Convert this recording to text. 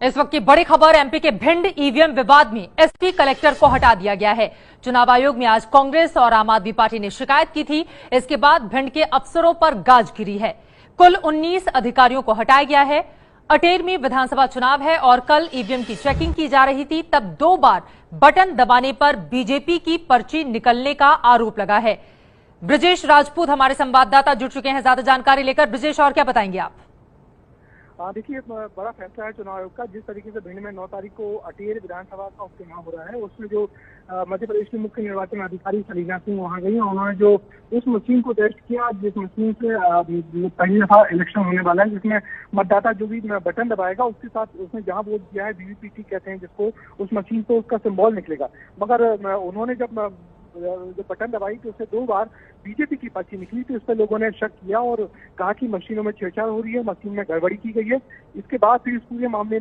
इस वक्त की बड़ी खबर, एमपी के भिंड ईवीएम विवाद में एसपी कलेक्टर को हटा दिया गया है। चुनाव आयोग में आज कांग्रेस और आम आदमी पार्टी ने शिकायत की थी। इसके बाद भिंड के अफसरों पर गाज गिरी है। कुल 19 अधिकारियों को हटाया गया है। अटेर में विधानसभा चुनाव है और कल ईवीएम की चेकिंग की जा रही थी, तब 2 बार बटन दबाने पर बीजेपी की पर्ची निकलने का आरोप लगा है। ब्रजेश राजपूत हमारे संवाददाता जुड़ चुके हैं ज्यादा जानकारी लेकर। ब्रजेश, और क्या बताएंगे आप? देखिए, बड़ा फैसला है चुनाव आयोग का। जिस तरीके से भिंड में 9 तारीख को अटेर विधानसभा का उपचुनाव हो रहा है, उसमें जो मध्य प्रदेश की मुख्य निर्वाचन अधिकारी सलीना सिंह वहां गई, उन्होंने जो उस मशीन को टेस्ट किया जिस मशीन से पहली दफा इलेक्शन होने वाला है, जिसमें मतदाता जो भी बटन दबाएगा उसके साथ उसने जहां वोट दिया है, वीवीपीटी कहते हैं जिसको, उस मशीन से उसका सिंबल निकलेगा। मगर उन्होंने जब बटन दबाई तो उससे 2 बार बीजेपी की पर्ची निकली, तो इस पर लोगों ने शक किया और कहा कि मशीनों में छेड़छाड़ हो रही है, मशीन में गड़बड़ी की गई है। इसके बाद फिर इस पूरे मामले